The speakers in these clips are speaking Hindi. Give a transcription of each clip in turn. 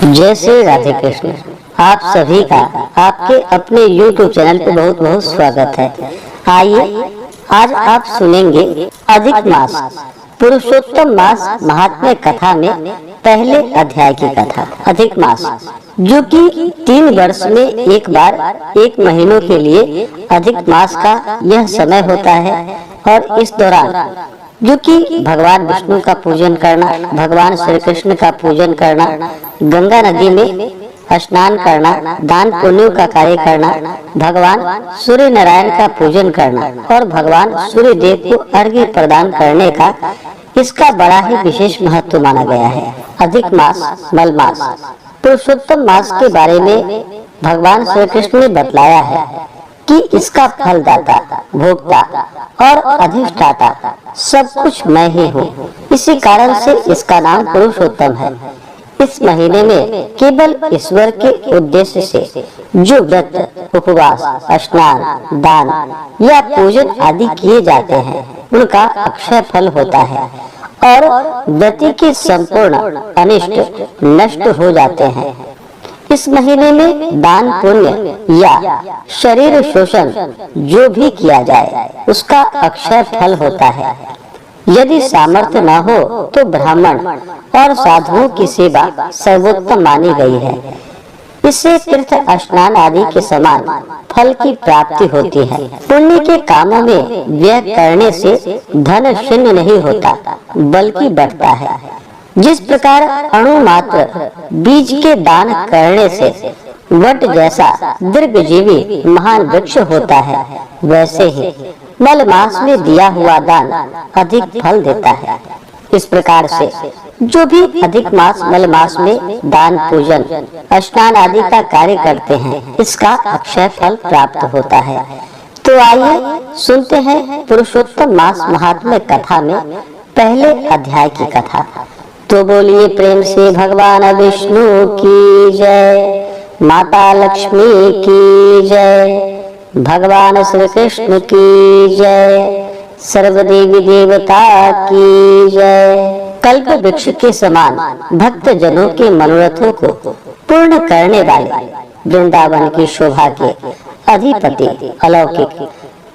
जय श्री राधे कृष्ण। आप सभी का आपके अपने YouTube चैनल पे बहुत बहुत स्वागत है। आइए आज आप सुनेंगे अधिक मास पुरुषोत्तम मास महात्म्य कथा में पहले अध्याय की कथा। अधिक मास जो कि 3 वर्ष में एक बार 1 महीनों के लिए अधिक मास का यह समय होता है और इस दौरान जो कि भगवान विष्णु का पूजन करना, भगवान श्री कृष्ण का पूजन करना, गंगा नदी में स्नान करना, दान पुण्यों का कार्य करना, भगवान सूर्य नारायण का पूजन करना और भगवान सूर्य देव को अर्घ्य प्रदान करने का इसका बड़ा ही विशेष महत्व माना गया है। अधिक मास मल मास पुरुषोत्तम मास के बारे में भगवान श्री कृष्ण ने बतलाया है कि इसका फलदाता, भोक्ता और अधिष्ठाता सब कुछ मैं ही हूँ। इसी कारण से इसका नाम पुरुषोत्तम है। इस महीने में केवल ईश्वर के उद्देश्य से जो व्रत, उपवास, स्नान, दान या पूजन आदि किए जाते हैं उनका अक्षय फल होता है और व्रति के संपूर्ण अनिष्ट नष्ट हो जाते हैं। इस महीने में दान पुण्य या शरीर शोषण जो भी किया जाए उसका अक्षय फल होता है। यदि सामर्थ्य न हो तो ब्राह्मण और साधुओं की सेवा सर्वोत्तम मानी गई है। इससे तीर्थ स्नान आदि के समान फल की प्राप्ति होती है। पुण्य के कामों में व्यय करने से धन शून्य नहीं होता बल्कि बढ़ता है। जिस प्रकार अणु मात्र बीज के दान करने से वट जैसा दीर्घजीवी महान वृक्ष होता है, वैसे ही मल मास में दिया हुआ दान अधिक फल देता है। इस प्रकार से जो भी अधिक मास मल मास में दान, पूजन, स्नान आदि का कार्य करते हैं इसका अक्षय फल प्राप्त होता है। तो आइए सुनते हैं पुरुषोत्तम मास महात्म्य कथा में पहले अध्याय की कथा। तो बोलिए प्रेम से भगवान विष्णु की जय, माता लक्ष्मी की जय, भगवान श्री कृष्ण की जय, सर्वदेवी देवता की जय। कल्प वृक्ष के समान भक्त जनों के मनोरथों को पूर्ण करने वाले वृंदावन की शोभा के अधिपति अलौकिक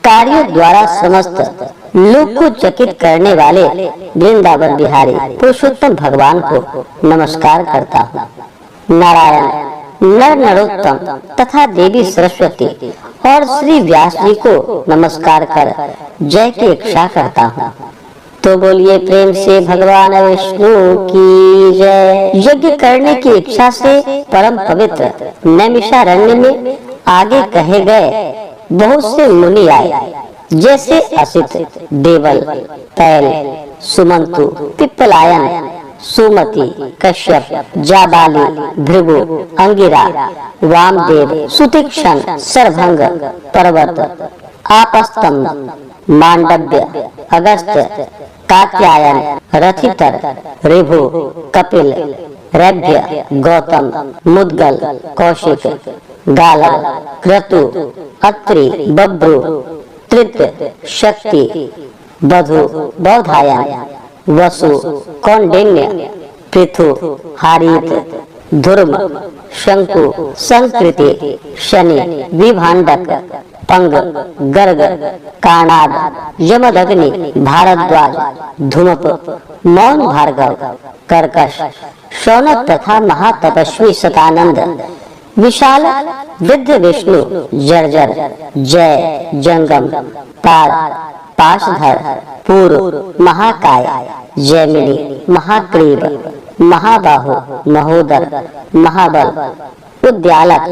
कार्यों द्वारा समस्त लोक को चकित करने वाले वृंदावन बिहारी पुरुषोत्तम भगवान को नमस्कार करता हूँ। नारायण, नर नरोत्तम तथा देवी सरस्वती और श्री व्यास जी को नमस्कार कर जय की इच्छा करता हूँ। तो बोलिए प्रेम से भगवान विष्णु की जय। यज्ञ करने की इच्छा से परम पवित्र नैमिषारण्य में आगे कहे गए बहुत से मुनि आए, जैसे असित, देवल, तैल, सुमंतु, पिप्पलायन, सुमति, कश्यप, जाबाली, भृगु, अंगिरा, वामदेव, सुतीक्षण, सरभंग, पर्वत, आपस्तम, मांडव्य, अगस्त्य, कात्यायन, रथितर, ऋभु, कपिल, रभ्य, गौतम, मुद्गल, कौशिक, गालव, क्रतु, अत्रि, बब्रु, तृत, शक्ति, बधु, बौधायन, वसु, कौंडिन्य, पृथु, हारित, धुर्म, शंकु, संकृति, शनि, विभांडक, पंग, गर्ग, काणाद, यमदग्नि, भारद्वाज, धूमप, मौन भार्गव, कर्कश, शौनक तथा महातपस्वी शतानंद, विशाल, वृद्ध विष्णु, जर्जर, जय, जंगम, पाद, पाशधर, पूर्व, महाकाय, जैमिनी, महाक्रीब, महाबाहु, महोदर, महाबल, उद्यालक,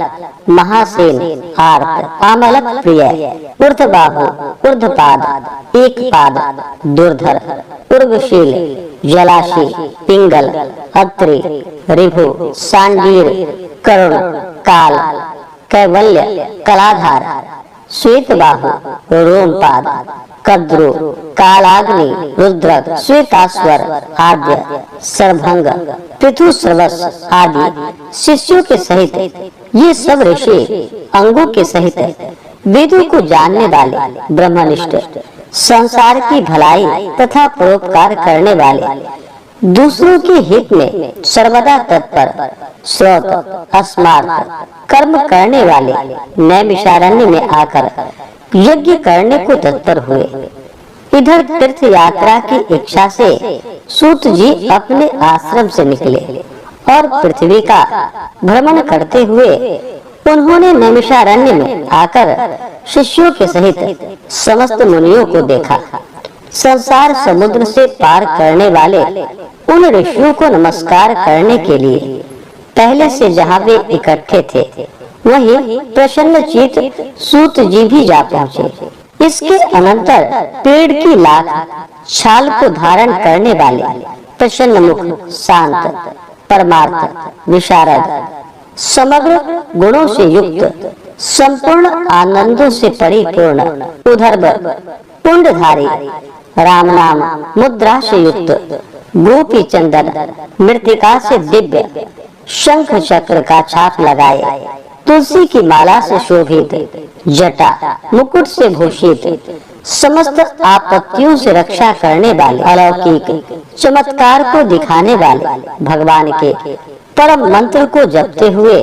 महासेन, आर्त, आमलक प्रिय, ऊर्ध्वबाहु, ऊर्ध्वपाद, एक पाद, दुर्धर, उर्वशील, जलाशी, पिंगल, अत्रि, ऋभु, सांडीर, करुण, काल, कैवल्य, कलाधार, श्वेतबाहु, रोमपाद, कद्रु, कालाग्नि, रुद्रक, श्वेताश्वर, आद्य, सरभंग, पृथु सर्वस आदि शिष्यों के सहित ये सब ऋषि अंगों के सहित वेदों को जानने वाले ब्रह्मनिष्ठ, संसार की भलाई तथा परोपकार करने वाले दूसरों के हित में सर्वदा तत्पर, श्रोत अस्मार्थ कर्म करने वाले नैमिषारण्य में आकर यज्ञ करने को तत्पर हुए। इधर तीर्थ यात्रा की इच्छा से सूत जी अपने आश्रम से निकले और पृथ्वी का भ्रमण करते हुए उन्होंने नैमिषारण्य में आकर शिष्यों के सहित समस्त मुनियों को देखा। संसार समुद्र से पार करने वाले उन ऋषियों को नमस्कार करने के लिए पहले से जहाँ वे इकट्ठे थे वहीं प्रसन्न चित्त सूत जी भी जा पहुँचे। इसके अनंतर पेड़ की लाख छाल को धारण करने वाले प्रसन्न मुख, शांत, परमार्थ, विशारद, समग्र गुणों से युक्त, संपूर्ण आनंदों से परिपूर्ण, उधर कुंडधारी, राम नाम मुद्रा से युक्त, गोपी चंदन मृतिका से दिव्य, शंख चक्र का छाप लगाए, तुलसी की माला से शोभित, जटा मुकुट से भूषित, समस्त आपत्तियों से रक्षा करने वाले, अलौकिक चमत्कार को दिखाने वाले, भगवान के परम मंत्र को जपते हुए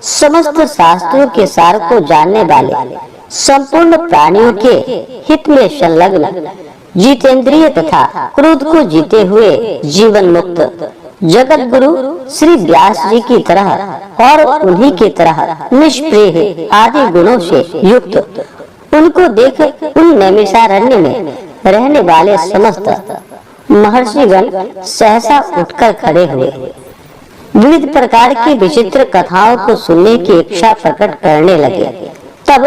समस्त शास्त्रों के सार को जानने वाले, संपूर्ण प्राणियों के हित में संलग्न, जितेंद्रिय तथा क्रोध को जीते हुए जीवन मुक्त जगत गुरु श्री व्यास जी की तरह और उन्हीं की तरह निष्प्रिय आदि गुणों से युक्त उनको देख उन नैमिषारण्य में रहने वाले समस्त महर्षिगण सहसा उठकर खड़े हुए। विविध प्रकार की विचित्र कथाओं को सुनने की इच्छा प्रकट करने लगे। तब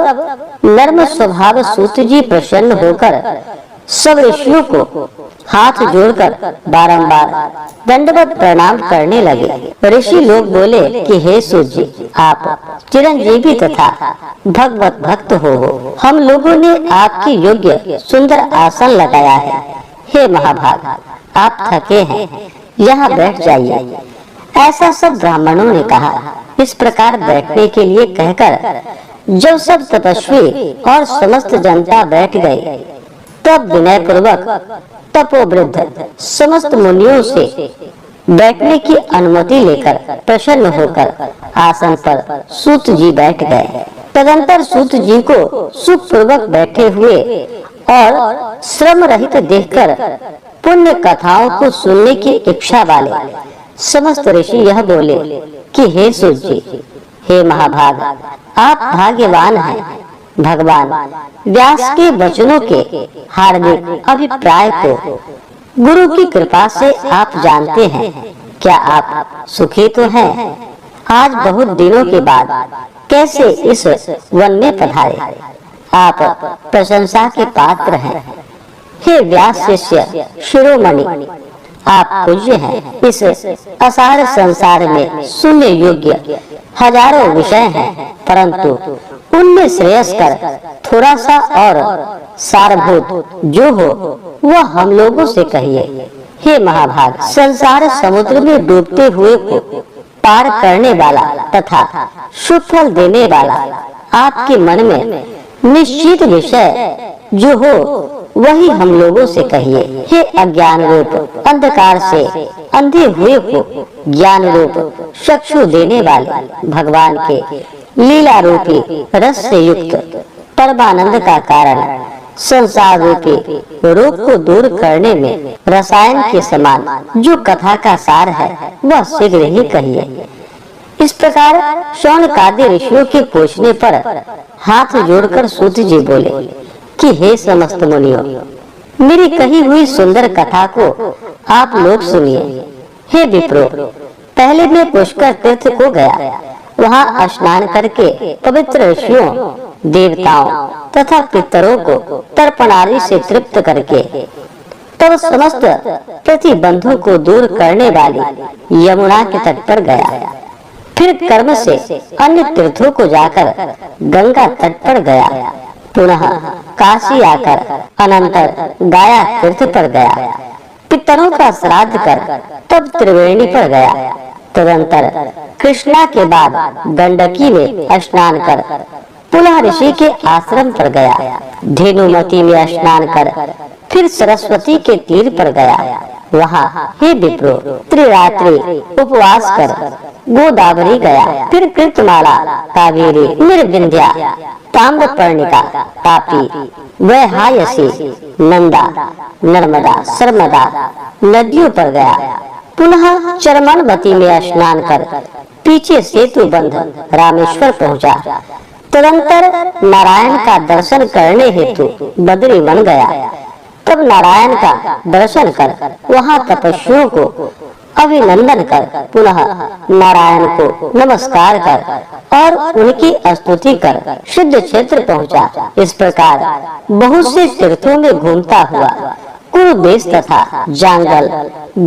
नर्म स्वभाव सूत जी प्रसन्न होकर सब ऋषियों को हाथ जोड़कर बारंबार दंडवत प्रणाम करने लगे। ऋषि लोग बोले कि हे सूत जी, आप चिरंजीवी तथा भगवत भक्त हो। हम लोगों ने आपकी योग्य सुंदर आसन लगाया है। हे महाभाग, आप थके हैं, यहाँ बैठ जाइए। ऐसा सब ब्राह्मणों ने कहा। इस प्रकार बैठने के लिए कहकर जब सब तपस्वी और समस्त जनता बैठ गए, तब विनय पूर्वक तपोवृद्ध समस्त मुनियों से बैठने की अनुमति लेकर प्रसन्न होकर आसन पर सूत जी बैठ गए। तदंतर सूत जी को सुख पूर्वक बैठे हुए और श्रम रहित देखकर पुण्य कथाओं को सुनने की इच्छा वाले समस्त ऋषि यह बोले कि हे सूत जी, हे महाभाग, आप भाग्यवान हैं। भगवान व्यास के वचनों के हार्दिक अभिप्राय को गुरु की कृपा से आप जानते हैं। क्या आप सुखी तो हैं? आज बहुत दिनों के बाद कैसे इस वन में पधारे? आप प्रशंसा के पात्र हैं। हे व्यास शिष्य शिरोमणि, आप पूज्य हैं। इस असार संसार में सुनने योग्य हजारों विषय हैं, परंतु उनमें श्रेयस्कर थोड़ा सा और सारभूत जो हो वह हम लोगों से कहिए। हे महाभाग, संसार समुद्र में डूबते हुए को पार करने वाला तथा शुभ फल देने वाला आपके मन में निश्चित विषय जो हो वही हम लोगों से कहिए। हे अज्ञान रूप अंधकार से अंधे हुए को ज्ञान रूप चक्षु देने वाले भगवान के लीला रूपी रस से युक्त परमानंद का कारण, संसार रूपी रोग को दूर करने में रसायन के समान जो कथा का सार है वह शीघ्र ही कहिए। इस प्रकार शौनकादि ऋषियों के पूछने पर हाथ जोड़कर सूत जी बोले कि हे समस्त मुनियों, मेरी कही हुई सुंदर कथा को आप लोग सुनिए। हे विप्रो, पहले मैं पुष्कर तीर्थ को गया। वहाँ स्नान करके पवित्र ऋषियों, देवताओं तथा पितरों को तर्पणादि से तृप्त करके तब समस्त प्रतिबंधों को दूर करने वाली यमुना के तट पर गया। फिर कर्म से अन्य तीर्थों को जाकर गंगा तट पर गया। पुनः काशी आकर अनंतर गाया तीर्थ पर गया। पितरों का श्राद्ध कर तब त्रिवेणी पर गया। तदंतर कृष्णा के बाद गंडकी में स्नान कर पुनः ऋषि के आश्रम पर गया। धेनुमती में स्नान कर फिर सरस्वती के तीर पर गया। वहाँ हे विप्रो त्रिरात्रि उपवास कर गोदावरी गया, फिर कृतमाला, कावेरी, निर्विंध्या, ताम्रपर्णिका, तापी, वैहायसी, नंदा, नर्मदा, सरमदा नदियों पर गया। पुनः चरमनवती में स्नान कर पीछे सेतु बंध रामेश्वर पहुंचा। तदंतर नारायण का दर्शन करने हेतु बद्री वन गया। तब नारायण का दर्शन कर वहाँ तपस्वियों को अभिनंदन कर पुनः नारायण को नमस्कार कर और उनकी स्तुति कर सिद्ध क्षेत्र पहुँचा। इस प्रकार बहुत से तीर्थों में घूमता हुआ कुरु देश तथा जांगल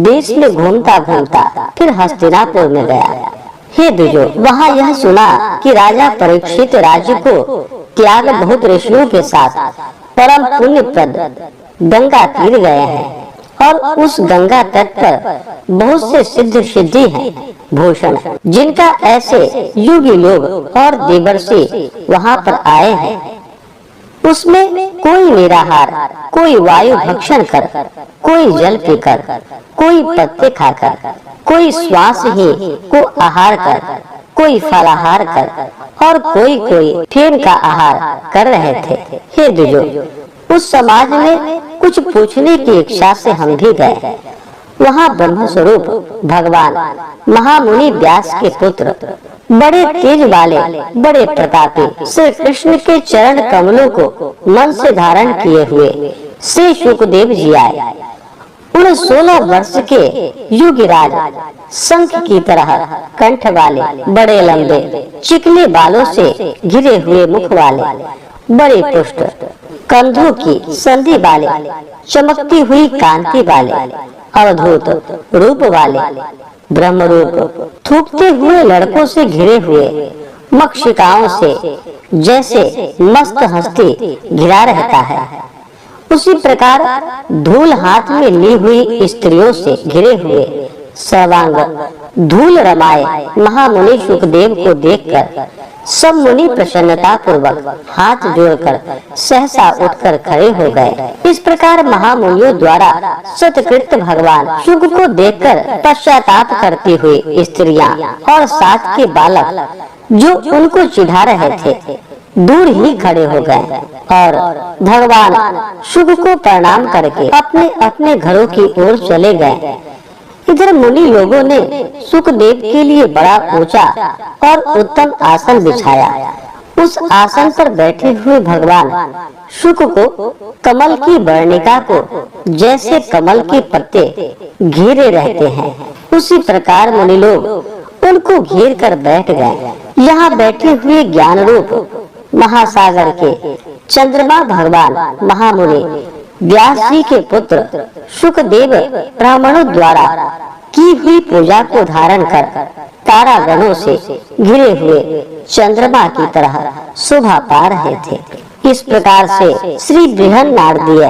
देश में घूमता घूमता फिर हस्तिनापुर में गया। हे द्विजो, वहाँ यह सुना कि राजा परीक्षित राज्य को त्याग बहुत ऋषियों के साथ परम पुण्यप्रद गंगा तीर गए हैं और उस गंगा तट पर बहुत से सिद्ध सिद्धि हैं भूषण, जिनका ऐसे योगी लोग और देवर्षि वहाँ पर आए हैं। उसमें कोई निराहार, कोई वायु भक्षण कर, कोई जल पीकर, कोई पत्ते खाकर, कोई श्वास ही को आहार कर, कोई फलाहार कर और कोई फेन का आहार कर रहे थे। हे द्विजो, उस समाज में कुछ पूछने की इच्छा से हम भी गए। वहाँ ब्रह्म स्वरूप भगवान महामुनि व्यास के पुत्र, बड़े तेज वाले, बड़े प्रतापी श्री कृष्ण के चरण कमलों को मन से धारण किए हुए श्री शुकदेव जी आए। उन 16 वर्ष के युगराज, शंख की तरह कंठ वाले, बड़े लंबे चिकने बालों से घिरे हुए मुख वाले, बड़े पुष्ट कंधों की संधि वाले, चमकती हुई कांति वाले, अवधूत रूप वाले, ब्रह्म रूप थूकते हुए लड़कों से घिरे हुए, मक्षिकाओं से जैसे मस्त हस्ती घिरा रहता है, उसी प्रकार धूल हाथ में ली हुई स्त्रियों से घिरे हुए सर्वांग धूल रमाए महामुनि शुकदेव को देखकर सब मुनि प्रसन्नता पूर्वक हाथ जोड़कर सहसा उठकर खड़े हो गए। इस प्रकार महामुनियों द्वारा सत्कृत भगवान शुक को देखकर पश्चाताप करती हुई स्त्रियां और साथ के बालक जो उनको चिढ़ा रहे थे दूर ही खड़े हो गए और भगवान शुक को प्रणाम करके अपने अपने घरों की ओर चले गए। इधर मुनि लोगों ने सुखदेव के लिए बड़ा ऊंचा और उत्तम आसन बिछाया। उस आसन पर बैठे हुए भगवान शुक को कमल की वर्णिका को जैसे कमल के पत्ते घेरे रहते हैं, उसी प्रकार मुनि लोग उनको घेर कर बैठ गए। यहाँ बैठे हुए ज्ञान रूप महासागर के चंद्रमा भगवान महामुनि व्यास जी के पुत्र शुकदेव ब्राह्मणों द्वारा की हुई पूजा को धारण कर तारागणों से घिरे हुए चंद्रमा की तरह शोभा पा रहे थे। इस प्रकार से श्री बृहन्नारदीय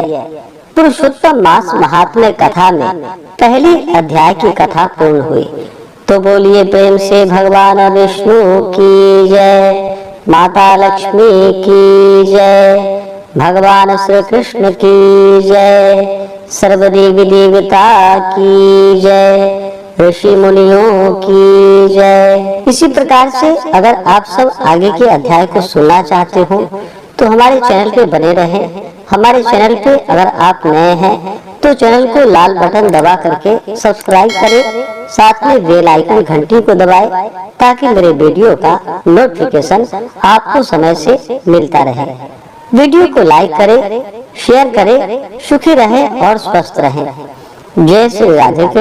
पुरुषोत्तम मास महात्म्य कथा में पहली अध्याय की कथा पूर्ण हुई। तो बोलिए प्रेम से भगवान विष्णु की जय, माता लक्ष्मी की जय, भगवान श्री कृष्ण की जय, सर्वदेवी देवता की जय, ऋषि मुनियों की जय। इसी प्रकार से अगर आप सब आगे के अध्याय को सुनना चाहते हो तो हमारे चैनल पे बने रहें। हमारे चैनल पे अगर आप नए हैं तो चैनल को लाल बटन दबा करके सब्सक्राइब करें, साथ में बेल आइकन घंटी को दबाएं ताकि मेरे वीडियो का नोटिफिकेशन आपको समय से मिलता रहे। वीडियो को लाइक करें, शेयर करें, सुखी रहें और स्वस्थ रहें। जय श्री राधे कृष्ण।